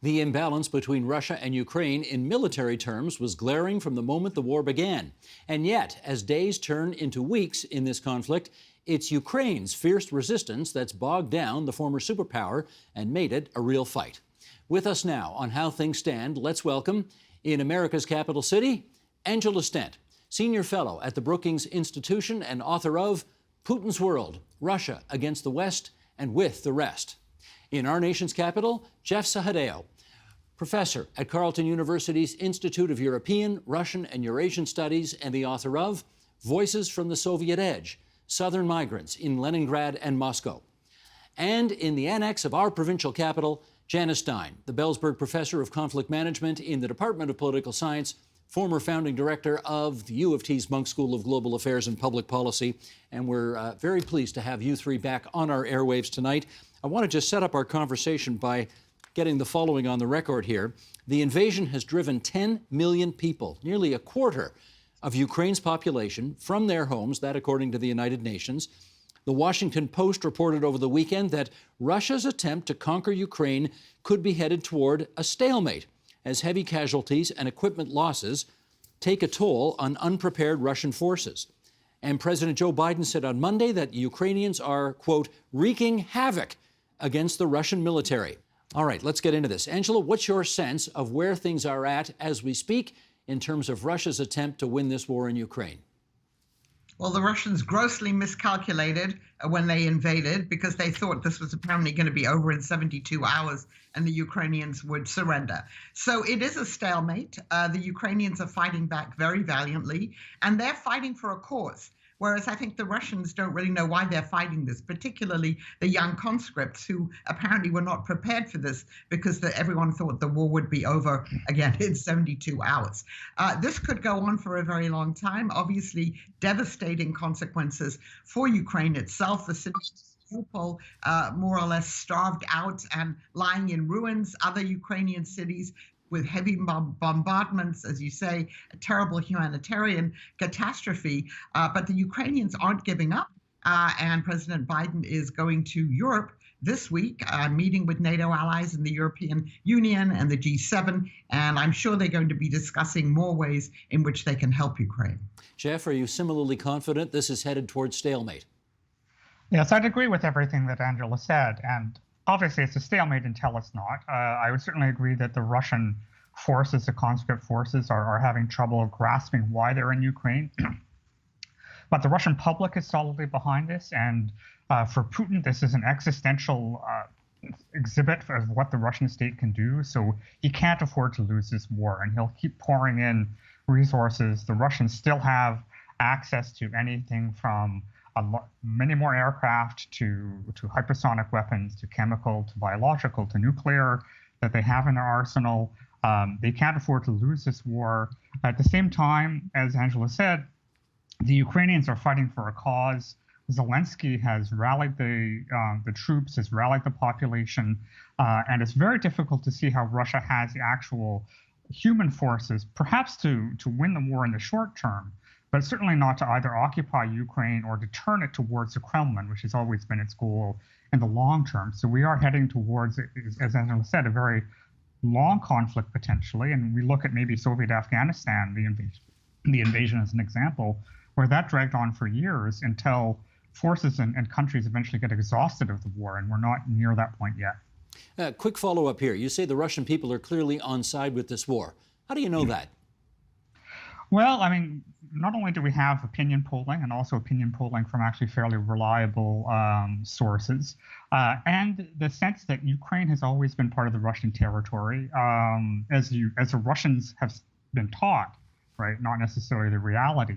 The imbalance between Russia and Ukraine in military terms was glaring from the moment the war began. And yet, as days turn into weeks in this conflict, it's Ukraine's fierce resistance that's bogged down the former superpower and made it a real fight. With us now on how things stand, let's welcome, in America's capital city, Angela Stent, Senior Fellow at the Brookings Institution and author of Putin's World, Russia Against the West and With the Rest. In our nation's capital, Jeff Sahadeo, Professor at Carleton University's Institute of European, Russian, and Eurasian Studies and the author of Voices from the Soviet Edge, Southern Migrants in Leningrad and Moscow. And in the annex of our provincial capital, Janice Stein, the Bellsberg Professor of Conflict Management in the Department of Political Science, former founding director of the U of T's Munk School of Global Affairs and Public Policy. And we're very pleased to have you three back on our airwaves tonight. I want to just set up our conversation by getting the following on the record here. The invasion has driven 10 million people, nearly a quarter of Ukraine's population, from their homes, that according to the United Nations. The Washington Post reported over the weekend that Russia's attempt to conquer Ukraine could be headed toward a stalemate, as heavy casualties and equipment losses take a toll on unprepared Russian forces. And President Joe Biden said on Monday that Ukrainians are, quote, wreaking havoc against the Russian military. All right, let's get into this. Angela, what's your sense of where things are at as we speak in terms of Russia's attempt to win this war in Ukraine? Well, the Russians grossly miscalculated when they invaded because they thought this was apparently going to be over in 72 hours and the Ukrainians would surrender. So it is a stalemate. The Ukrainians are fighting back very valiantly, and they're fighting for a cause. Whereas I think the Russians don't really know why they're fighting this, particularly the young conscripts who apparently were not prepared for this because everyone thought the war would be over, again, in 72 hours. This could go on for a very long time, obviously devastating consequences for Ukraine itself. The city of Mariupol, more or less starved out and lying in ruins. Other Ukrainian cities with heavy bombardments, as you say, a terrible humanitarian catastrophe. But the Ukrainians aren't giving up. And President Biden is going to Europe this week, meeting with NATO allies in the European Union and the G7. And I'm sure they're going to be discussing more ways in which they can help Ukraine. Jeff, are you similarly confident this is headed towards stalemate? Yes, I'd agree with everything that Angela said. And obviously, it's a stalemate until it's not. I would certainly agree that the Russian forces, the conscript forces, are having trouble grasping why they're in Ukraine. But the Russian public is solidly behind this. And for Putin, this is an existential exhibit of what the Russian state can do. So he can't afford to lose this war, and he'll keep pouring in resources. The Russians still have access to anything from many more aircraft to hypersonic weapons, to chemical, to biological, to nuclear that they have in their arsenal. They can't afford to lose this war. At the same time, as Angela said, the Ukrainians are fighting for a cause. Zelensky has rallied the troops, has rallied the population, and it's very difficult to see how Russia has the actual human forces, perhaps to win the war in the short term, but certainly not to either occupy Ukraine or to turn it towards the Kremlin, which has always been its goal in the long term. So we are heading towards, as Angela said, a very long conflict potentially. And we look at maybe Soviet Afghanistan, the invasion as an example, where that dragged on for years until forces and countries eventually get exhausted of the war. And we're not near that point yet. Quick follow-up here. You say the Russian people are clearly on side with this war. How do you know that? Well, I mean, not only do we have opinion polling and also opinion polling from actually fairly reliable sources, and the sense that Ukraine has always been part of the Russian territory, as the Russians have been taught, right? Not necessarily the reality.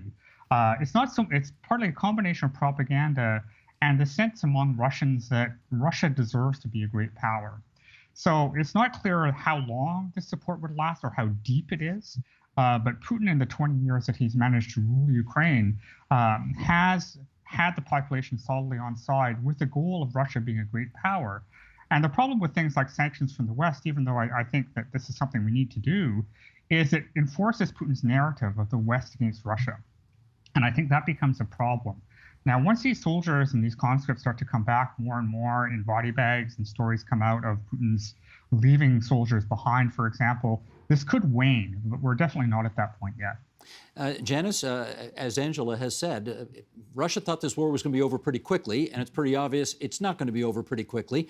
It's partly a combination of propaganda and the sense among Russians that Russia deserves to be a great power. So it's not clear how long this support would last or how deep it is. But Putin, in the 20 years that he's managed to rule Ukraine, has had the population solidly on side with the goal of Russia being a great power. And the problem with things like sanctions from the West, even though I think that this is something we need to do, is it enforces Putin's narrative of the West against Russia. And I think that becomes a problem. Now, once these soldiers and these conscripts start to come back more and more in body bags and stories come out of Putin's leaving soldiers behind, for example, this could wane, but we're definitely not at that point yet. Janice, as Angela has said, Russia thought this war was going to be over pretty quickly, and it's pretty obvious it's not going to be over pretty quickly.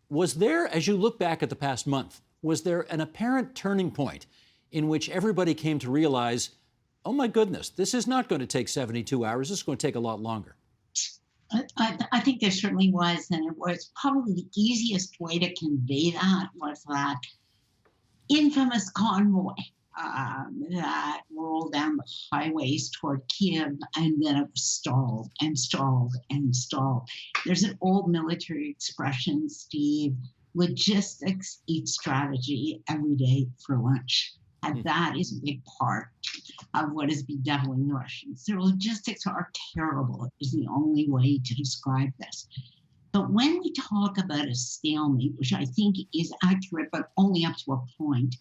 Was there, as you look back at the past month, was there an apparent turning point in which everybody came to realize, oh my goodness, this is not going to take 72 hours, this is going to take a lot longer? I think there certainly was, and it was probably the easiest way to convey that was that infamous convoy that rolled down the highways toward Kiev, and then it stalled and stalled and stalled. There's an old military expression, Steve, logistics eat strategy every day for lunch. And that is a big part of what is bedeviling the Russians. Their logistics are terrible, is the only way to describe this. But when we talk about a stalemate, which I think is accurate, but only up to a point,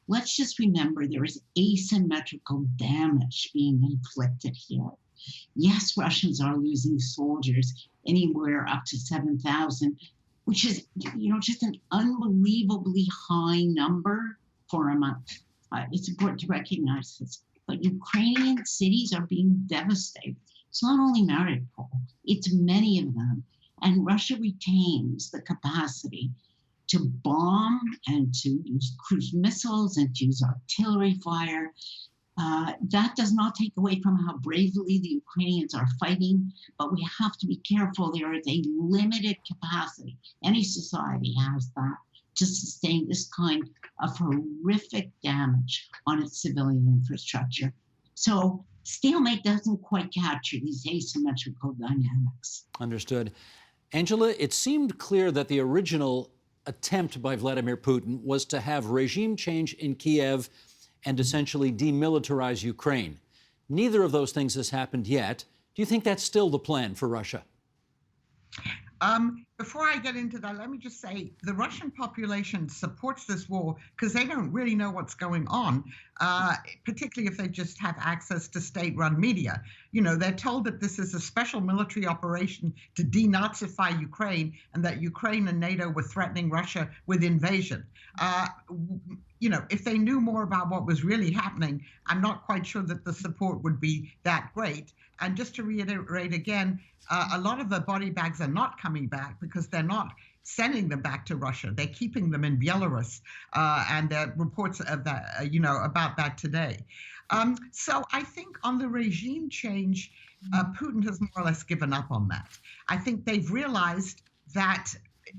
let's just remember there is asymmetrical damage being inflicted here. Yes, Russians are losing soldiers, anywhere up to 7,000, which is, just an unbelievably high number for a month. It's important to recognize this. But Ukrainian cities are being devastated. It's not only Mariupol, it's many of them. And Russia retains the capacity to bomb and to use cruise missiles and to use artillery fire. That does not take away from how bravely the Ukrainians are fighting, but we have to be careful. There is a limited capacity. Any society has that to sustain this kind of horrific damage on its civilian infrastructure. So stalemate doesn't quite capture these asymmetrical dynamics. Understood. Angela, it seemed clear that the original attempt by Vladimir Putin was to have regime change in Kiev and essentially demilitarize Ukraine. Neither of those things has happened yet. Do you think that's still the plan for Russia? Before I get into that, let me just say the Russian population supports this war because they don't really know what's going on, particularly if they just have access to state-run media. They're told that this is a special military operation to denazify Ukraine and that Ukraine and NATO were threatening Russia with invasion. If they knew more about what was really happening, I'm not quite sure that the support would be that great. And just to reiterate again, a lot of the body bags are not coming back because they're not sending them back to Russia. They're keeping them in Belarus, and there are reports of that, about that today. So I think on the regime change, Putin has more or less given up on that. I think they've realized that,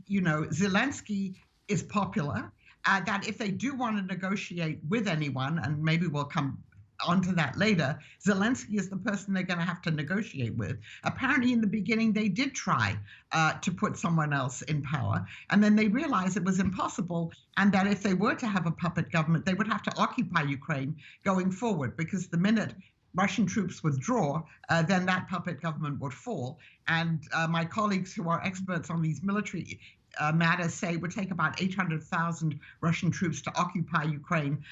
Zelensky is popular, that if they do want to negotiate with anyone, and maybe we'll come onto that later, Zelensky is the person they're going to have to negotiate with. Apparently, in the beginning, they did try to put someone else in power, and then they realized it was impossible, and that if they were to have a puppet government, they would have to occupy Ukraine going forward, because the minute Russian troops withdraw, then that puppet government would fall. And my colleagues who are experts on these military matters say it would take about 800,000 Russian troops to occupy Ukraine,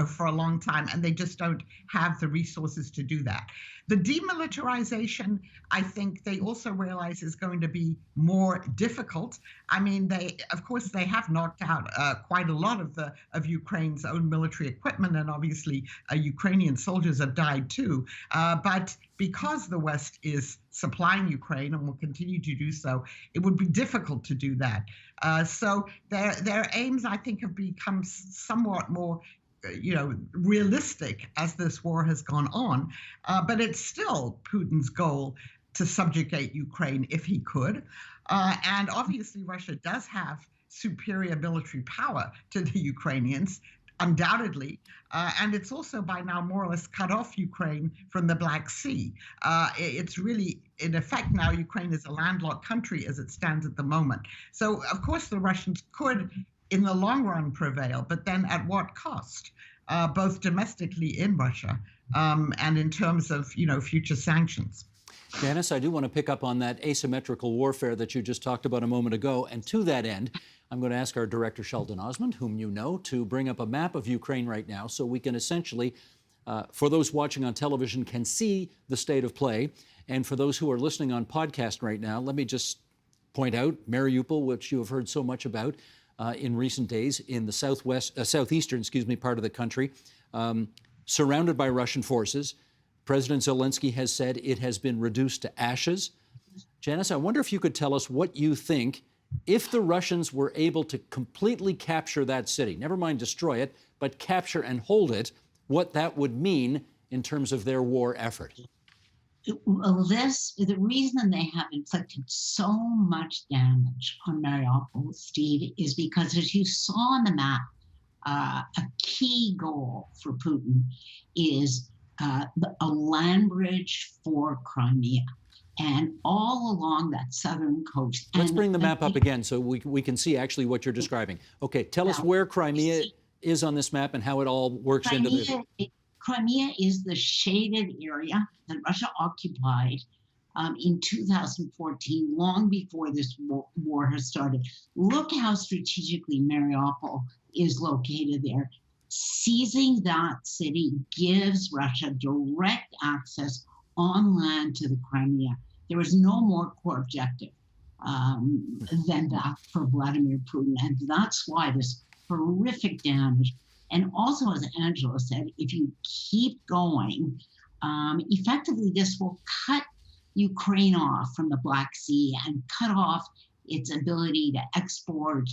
for a long time, and they just don't have the resources to do that. The demilitarization, I think they also realize is going to be more difficult. I mean, they have knocked out quite a lot of Ukraine's own military equipment, and obviously Ukrainian soldiers have died too. But because the West is supplying Ukraine and will continue to do so, it would be difficult to do that. So their aims, I think, have become somewhat more realistic as this war has gone on. But it's still Putin's goal to subjugate Ukraine if he could. And obviously, Russia does have superior military power to the Ukrainians, undoubtedly. And it's also by now more or less cut off Ukraine from the Black Sea. It's really, in effect now, Ukraine is a landlocked country as it stands at the moment. So, of course, the Russians could, in the long run, prevail, but then at what cost, both domestically in Russia and in terms of, future sanctions. Janice, I do want to pick up on that asymmetrical warfare that you just talked about a moment ago. And to that end, I'm going to ask our director, Sheldon Osmond, whom you know, to bring up a map of Ukraine right now so we can essentially, for those watching on television, can see the state of play. And for those who are listening on podcast right now, let me just point out Mariupol, which you have heard so much about. in recent days in the southeastern, part of the country, surrounded by Russian forces. President Zelensky has said it has been reduced to ashes. Janice, I wonder if you could tell us what you think if the Russians were able to completely capture that city, never mind destroy it, but capture and hold it, what that would mean in terms of their war effort. Well, the reason they have inflicted so much damage on Mariupol, Steve, is because, as you saw on the map, a key goal for Putin is a land bridge for Crimea. And all along that southern coast. Let's bring the map up again so we can see actually what you're describing. Okay, tell us where Crimea is on this map and how it all works into this. Crimea is the shaded area that Russia occupied in 2014, long before this war has started. Look how strategically Mariupol is located there. Seizing that city gives Russia direct access on land to the Crimea. There is no more core objective than that for Vladimir Putin. And that's why this horrific damage. And also, as Angela said, if you keep going, effectively this will cut Ukraine off from the Black Sea and cut off its ability to export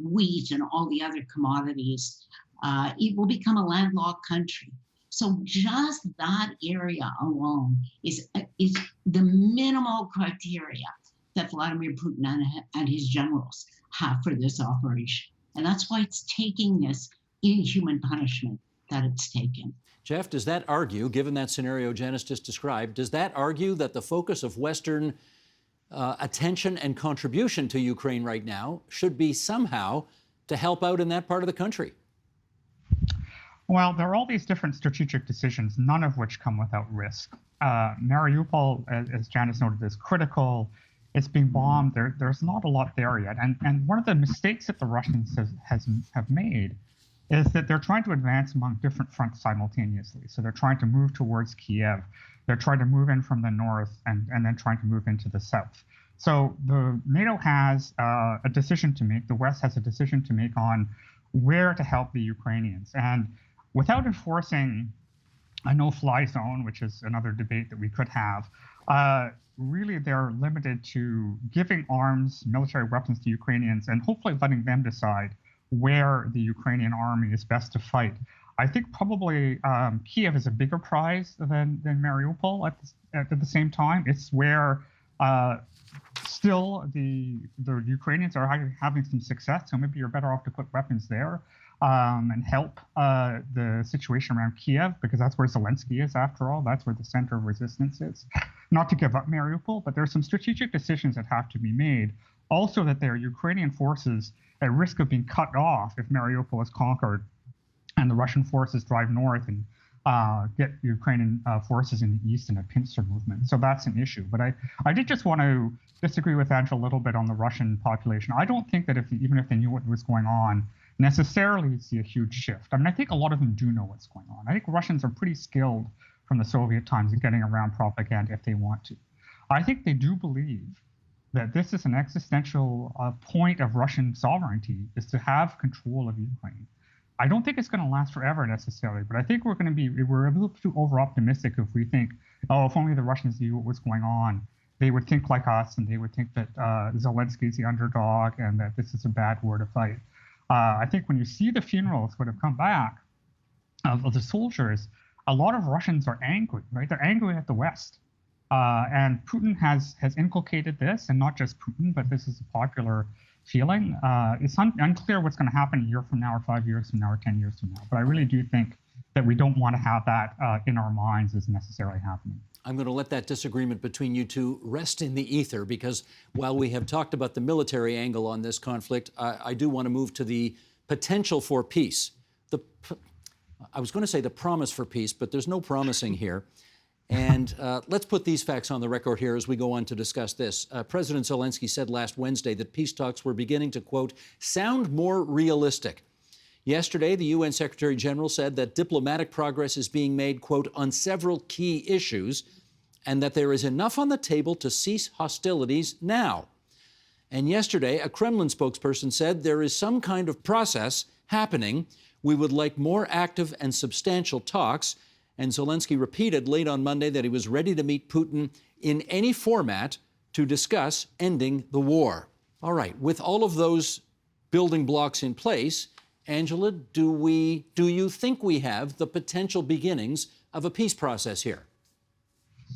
wheat and all the other commodities. It will become a landlocked country. So just that area alone is the minimal criteria that Vladimir Putin and his generals have for this operation. And that's why it's taking this inhuman punishment that it's taken. Jeff, does that argue, given that scenario Janice just described, does that argue that the focus of Western attention and contribution to Ukraine right now should be somehow to help out in that part of the country? Well, there are all these different strategic decisions, none of which come without risk. Mariupol, as Janice noted, is critical. It's being bombed. There's not a lot there yet. And one of the mistakes that the Russians have made is that they're trying to advance among different fronts simultaneously. So they're trying to move towards Kiev. They're trying to move in from the north and then trying to move into the south. So the NATO has a decision to make. The West has a decision to make on where to help the Ukrainians. And without enforcing a no-fly zone, which is another debate that we could have, really they're limited to giving arms, military weapons to Ukrainians, and hopefully letting them decide where the Ukrainian army is best to fight. I think probably Kiev is a bigger prize than Mariupol at the same time. It's where still the Ukrainians are having some success, so maybe you're better off to put weapons there. And help the situation around Kiev, because that's where Zelensky is, after all. That's where the center of resistance is. Not to give up Mariupol, but there are some strategic decisions that have to be made. Also, that there are Ukrainian forces at risk of being cut off if Mariupol is conquered and the Russian forces drive north and get Ukrainian forces in the east in a pincer movement. So that's an issue. But I did just want to disagree with Angela a little bit on the Russian population. I don't think that even if they knew what was going on, necessarily see a huge shift. I mean, I think a lot of them do know what's going on. I think Russians are pretty skilled from the Soviet times in getting around propaganda if they want to. I think they do believe that this is an existential point of Russian sovereignty, is to have control of Ukraine. I don't think it's going to last forever necessarily, but I think we're a little too over-optimistic if we think, oh, if only the Russians knew what was going on, they would think like us, and they would think that Zelensky is the underdog and that this is a bad war to fight. I think when you see the funerals that have come back of the soldiers, a lot of Russians are angry, right? They're angry at the West. And Putin has inculcated this, and not just Putin, but this is a popular feeling. It's unclear what's going to happen a year from now, or 5 years from now, or 10 years from now. But I really do think that we don't want to have that in our minds as necessarily happening. I'm going to let that disagreement between you two rest in the ether, because while we have talked about the military angle on this conflict, I do want to move to the potential for peace. I was going to say the promise for peace, but there's no promising here. And let's put these facts on the record here as we go on to discuss this. President Zelensky said last Wednesday that peace talks were beginning to, quote, sound more realistic. Yesterday, the UN Secretary General said that diplomatic progress is being made, quote, on several key issues, and that there is enough on the table to cease hostilities now. And yesterday, a Kremlin spokesperson said there is some kind of process happening. We would like more active and substantial talks. And Zelensky repeated late on Monday that he was ready to meet Putin in any format to discuss ending the war. All right, with all of those building blocks in place, Angela, do you think we have the potential beginnings of a peace process here?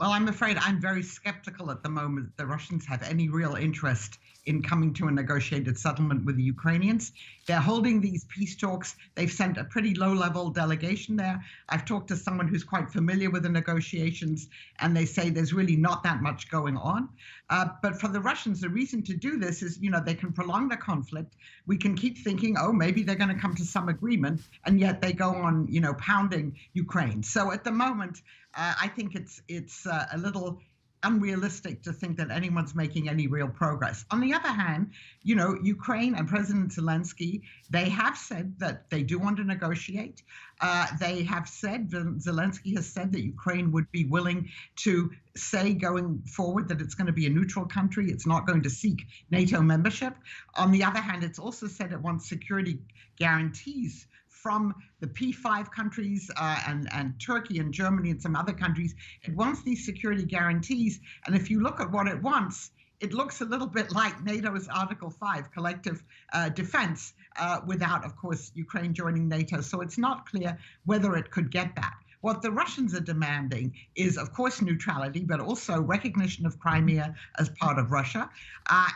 Well, I'm afraid I'm very skeptical at the moment that the Russians have any real interest in coming to a negotiated settlement with the Ukrainians. They're holding these peace talks. They've sent a pretty low-level delegation there. I've talked to someone who's quite familiar with the negotiations, and they say there's really not that much going on. But for the Russians, the reason to do this is, they can prolong the conflict. We can keep thinking, oh, maybe they're going to come to some agreement, and yet they go on, pounding Ukraine. So at the moment, I think it's a little unrealistic to think that anyone's making any real progress. On the other hand, Ukraine and President Zelensky, they have said that they do want to negotiate. They have said, Zelensky has said that Ukraine would be willing to say going forward that it's going to be a neutral country. It's not going to seek NATO membership. On the other hand, it's also said it wants security guarantees from the P5 countries and Turkey and Germany and some other countries. It wants these security guarantees. And if you look at what it wants, it looks a little bit like NATO's Article 5, collective defense, without, of course, Ukraine joining NATO. So it's not clear whether it could get that. What the Russians are demanding is, of course, neutrality, but also recognition of Crimea as part of Russia,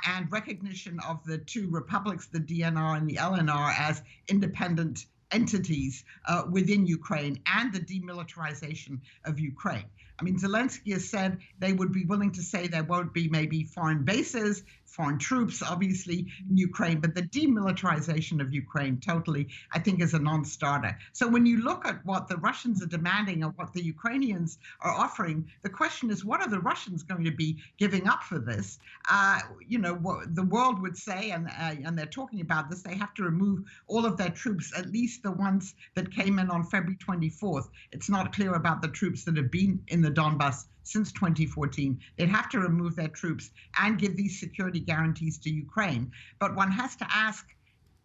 and recognition of the two republics, the DNR and the LNR, as independent entities within Ukraine, and the demilitarization of Ukraine. I mean, Zelensky has said they would be willing to say there won't be maybe foreign bases, foreign troops, obviously, in Ukraine, but the demilitarization of Ukraine totally, I think, is a non-starter. So when you look at what the Russians are demanding and what the Ukrainians are offering, the question is, what are the Russians going to be giving up for this? What the world would say, and they're talking about this, they have to remove all of their troops, at least the ones that came in on February 24th. It's not clear about the troops that have been in the Donbass since 2014. They'd have to remove their troops and give these security guarantees to Ukraine. But one has to ask,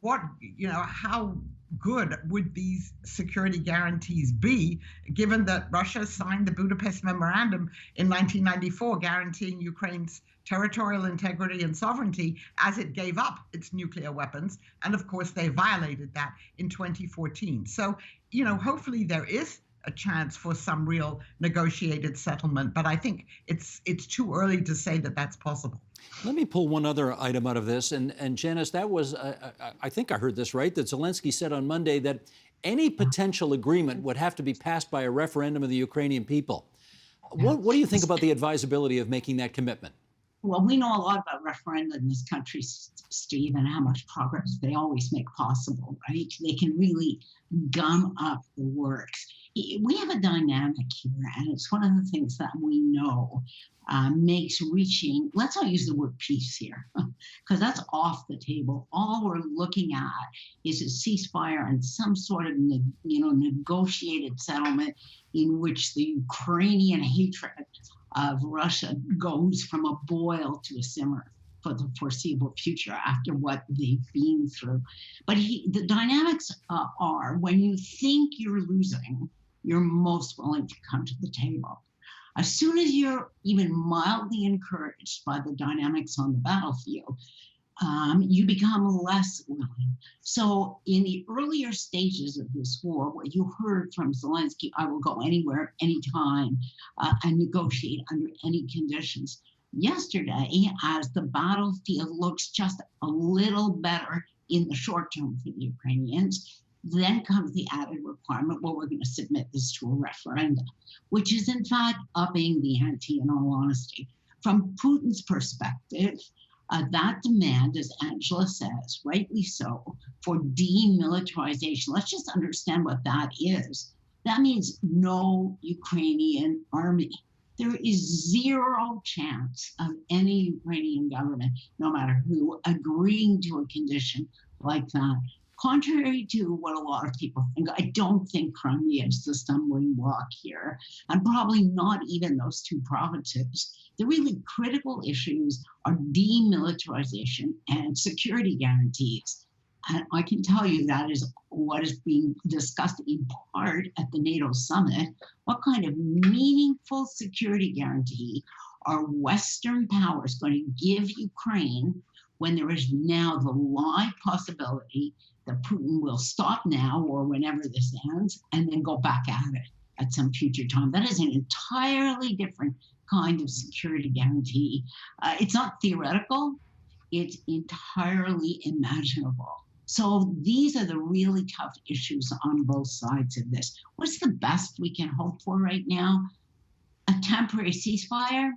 how good would these security guarantees be, given that Russia signed the Budapest Memorandum in 1994, guaranteeing Ukraine's territorial integrity and sovereignty as it gave up its nuclear weapons. And of course, they violated that in 2014. So, hopefully there is a chance for some real negotiated settlement, but I think it's too early to say that that's possible. Let me pull one other item out of this, and Janice, that was, I think I heard this right, that Zelensky said on Monday that any potential agreement would have to be passed by a referendum of the Ukrainian people. What do you think about the advisability of making that commitment? Well, we know a lot about referenda in this country, Steve, and how much progress they always make possible, right? They can really gum up the works. We have a dynamic here, and it's one of the things that we know makes reaching, let's not use the word peace here, because that's off the table. All we're looking at is a ceasefire and some sort of negotiated settlement in which the Ukrainian hatred of Russia goes from a boil to a simmer for the foreseeable future after what they've been through. But the dynamics are, when you think you're losing, you're most willing to come to the table. As soon as you're even mildly encouraged by the dynamics on the battlefield, you become less willing. So in the earlier stages of this war, what you heard from Zelensky, I will go anywhere, anytime, and negotiate under any conditions. Yesterday, as the battlefield looks just a little better in the short term for the Ukrainians, then comes the added requirement, well, we're going to submit this to a referendum, which is in fact upping the ante, in all honesty. From Putin's perspective, that demand, as Angela says, rightly so, for demilitarization. Let's just understand what that is. That means no Ukrainian army. There is zero chance of any Ukrainian government, no matter who, agreeing to a condition like that. Contrary to what a lot of people think, I don't think Crimea is the stumbling block here, and probably not even those two provinces. The really critical issues are demilitarization and security guarantees. And I can tell you that is what is being discussed in part at the NATO summit. What kind of meaningful security guarantee are Western powers going to give Ukraine when there is now the live possibility that Putin will stop now or whenever this ends and then go back at it at some future time? That is an entirely different kind of security guarantee. It's not theoretical, it's entirely imaginable. So these are the really tough issues on both sides of this. What's the best we can hope for right now? A temporary ceasefire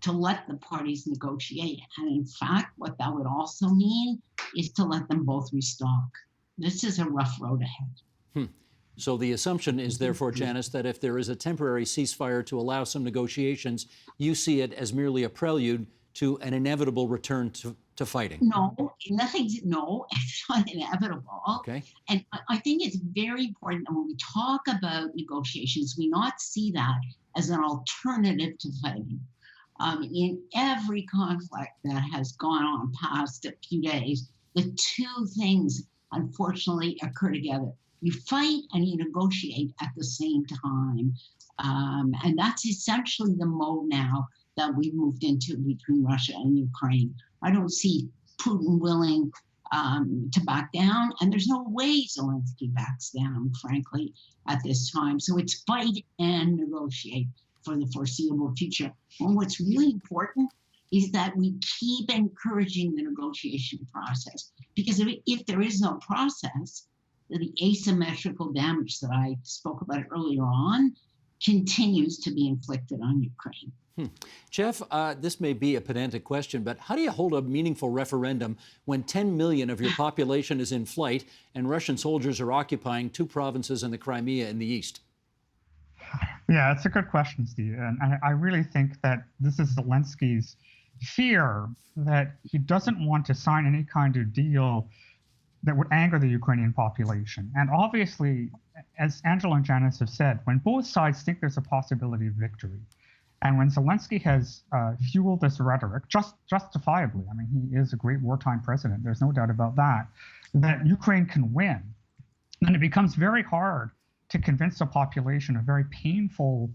to let the parties negotiate. And in fact, what that would also mean is to let them both restock. This is a rough road ahead. So the assumption is therefore, Janice, that if there is a temporary ceasefire to allow some negotiations, you see it as merely a prelude to an inevitable return to fighting. No, it's not inevitable. Okay. And I think it's very important that when we talk about negotiations, we not see that as an alternative to fighting. In every conflict that has gone on past a few days, the two things unfortunately occur together. You fight and you negotiate at the same time. And that's essentially the mode now that we've moved into between Russia and Ukraine. I don't see Putin willing to back down, and there's no way Zelensky backs down, frankly, at this time. So it's fight and negotiate for the foreseeable future. And what's really important is that we keep encouraging the negotiation process, because if there is no process, the asymmetrical damage that I spoke about earlier on continues to be inflicted on Ukraine. Jeff, this may be a pedantic question, but how do you hold a meaningful referendum when 10 million of your population is in flight and Russian soldiers are occupying two provinces in the Crimea in the east? Yeah, it's a good question, Steve. And I really think that this is Zelensky's fear that he doesn't want to sign any kind of deal that would anger the Ukrainian population. And obviously, as Angela and Janice have said, when both sides think there's a possibility of victory, and when Zelensky has fueled this rhetoric, justifiably, I mean, he is a great wartime president, there's no doubt about that, that Ukraine can win, then it becomes very hard to convince the population of very painful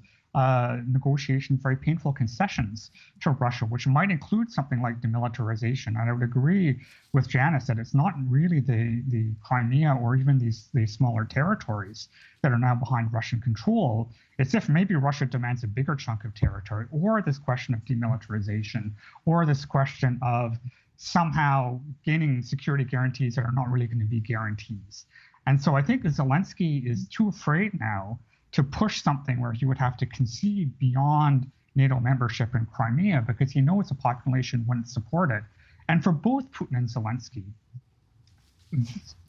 negotiations, very painful concessions to Russia, which might include something like demilitarization. And I would agree with Janice that it's not really the Crimea or even these smaller territories that are now behind Russian control. It's if maybe Russia demands a bigger chunk of territory, or this question of demilitarization, or this question of somehow gaining security guarantees that are not really going to be guarantees. And so I think Zelensky is too afraid now to push something where he would have to concede beyond NATO membership in Crimea, because he knows the population wouldn't support it. And for both Putin and Zelensky,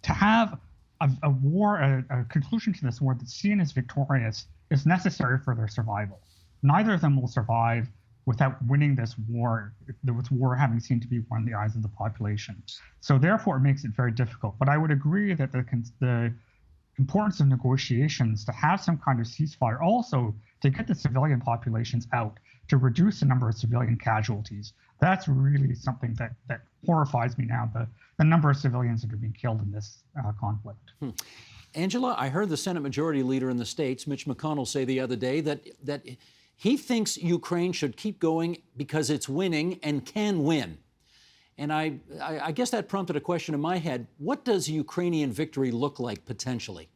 to have a war, a conclusion to this war that's seen as victorious is necessary for their survival. Neither of them will survive without winning this war, with war having seemed to be won in the eyes of the population. So therefore, it makes it very difficult. But I would agree that the importance of negotiations to have some kind of ceasefire, also to get the civilian populations out, to reduce the number of civilian casualties. That's really something that horrifies me now, the number of civilians that are being killed in this conflict. Angela, I heard the Senate Majority Leader in the States, Mitch McConnell, say the other day that he thinks Ukraine should keep going because it's winning and can win. And I guess that prompted a question in my head. What does Ukrainian victory look like potentially?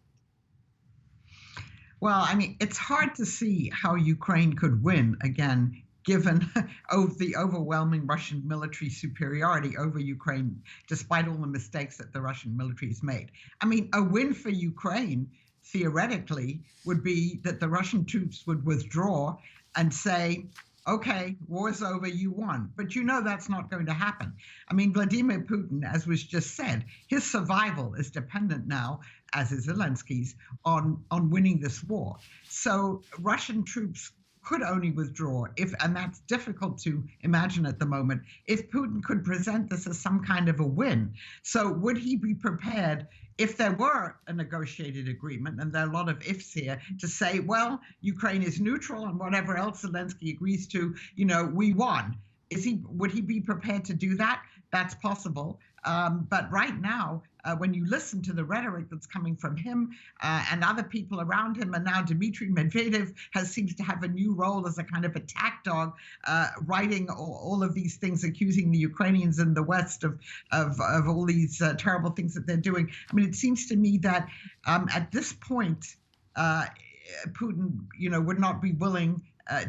Well, I mean, it's hard to see how Ukraine could win, again, given the overwhelming Russian military superiority over Ukraine, despite all the mistakes that the Russian military has made. I mean, a win for Ukraine, theoretically, would be that the Russian troops would withdraw and say, okay, war's over, you won. But you know that's not going to happen. I mean, Vladimir Putin, as was just said, his survival is dependent now, as is Zelensky's, on winning this war. So Russian troops could only withdraw and that's difficult to imagine at the moment, if Putin could present this as some kind of a win. So would he be prepared, if there were a negotiated agreement, and there are a lot of ifs here, to say, well, Ukraine is neutral and whatever else Zelensky agrees to, we won. Would he be prepared to do that? That's possible. But right now, when you listen to the rhetoric that's coming from him and other people around him, and now Dmitry Medvedev seems to have a new role as a kind of attack dog, writing all of these things, accusing the Ukrainians in the West of all these terrible things that they're doing. I mean, it seems to me that at this point, Putin, would not be willing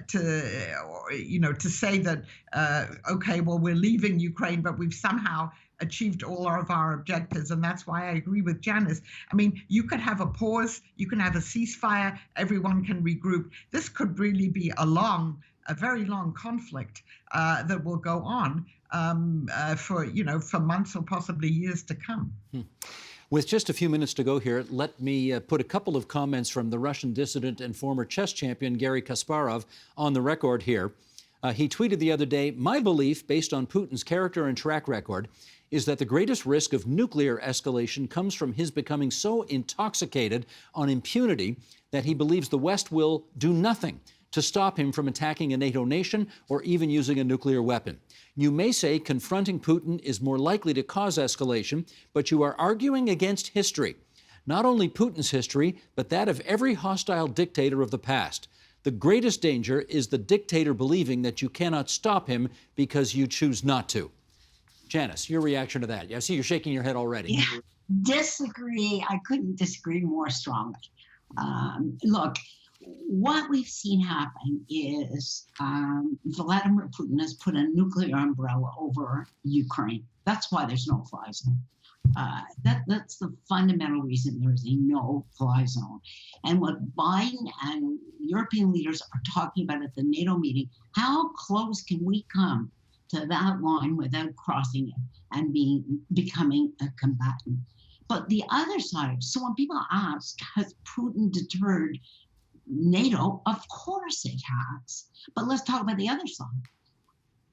to say that, okay, well, we're leaving Ukraine, but we've somehow achieved all of our objectives. And that's why I agree with Janice. I mean, you could have a pause, you can have a ceasefire, everyone can regroup. This could really be a very long conflict that will go on for months or possibly years to come. With just a few minutes to go here, let me put a couple of comments from the Russian dissident and former chess champion Garry Kasparov on the record here. He tweeted the other day, "My belief, based on Putin's character and track record, is that the greatest risk of nuclear escalation comes from his becoming so intoxicated on impunity that he believes the West will do nothing to stop him from attacking a NATO nation or even using a nuclear weapon. You may say confronting Putin is more likely to cause escalation, but you are arguing against history. Not only Putin's history, but that of every hostile dictator of the past. The greatest danger is the dictator believing that you cannot stop him because you choose not to." Janice, your reaction to that? I see you're shaking your head already. Yeah, disagree. I couldn't disagree more strongly. Look, what we've seen happen is Vladimir Putin has put a nuclear umbrella over Ukraine. That's why there's no fly zone. That's the fundamental reason there is a no-fly zone. And what Biden and European leaders are talking about at the NATO meeting, how close can we come to that line without crossing it and becoming a combatant? But the other side, so when people ask, has Putin deterred NATO? Of course it has. But let's talk about the other side.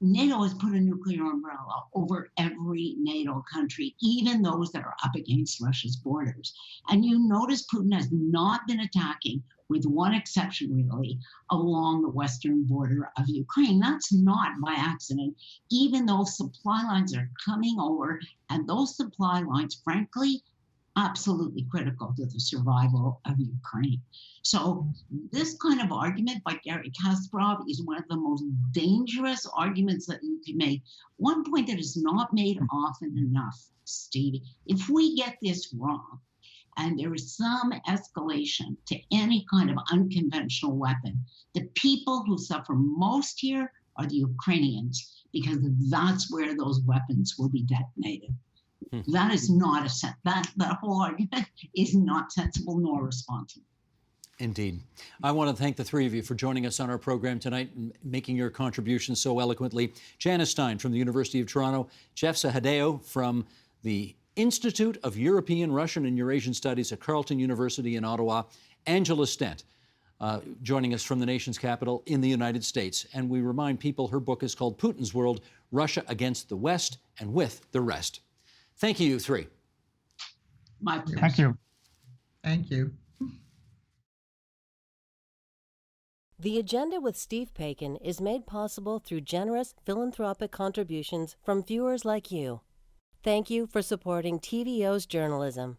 NATO has put a nuclear umbrella over every NATO country, even those that are up against Russia's borders. And you notice Putin has not been attacking, with one exception really, along the western border of Ukraine. That's not by accident, even though supply lines are coming over, and those supply lines, frankly, absolutely critical to the survival of Ukraine. So this kind of argument by Garry Kasparov is one of the most dangerous arguments that you can make. One point that is not made often enough, Stevie, if we get this wrong, and there is some escalation to any kind of unconventional weapon, the people who suffer most here are the Ukrainians, because that's where those weapons will be detonated. That is not that whole argument is not sensible nor responsible. Indeed. I want to thank the three of you for joining us on our program tonight and making your contributions so eloquently. Janice Stein from the University of Toronto, Jeff Sahadeo from the Institute of European, Russian and Eurasian Studies at Carleton University in Ottawa, Angela Stent, joining us from the nation's capital in the United States. And we remind people her book is called Putin's World, Russia Against the West and With the Rest. Thank you, you three. My pleasure. Thank you. Thank you. The Agenda with Steve Paikin is made possible through generous philanthropic contributions from viewers like you. Thank you for supporting TVO's journalism.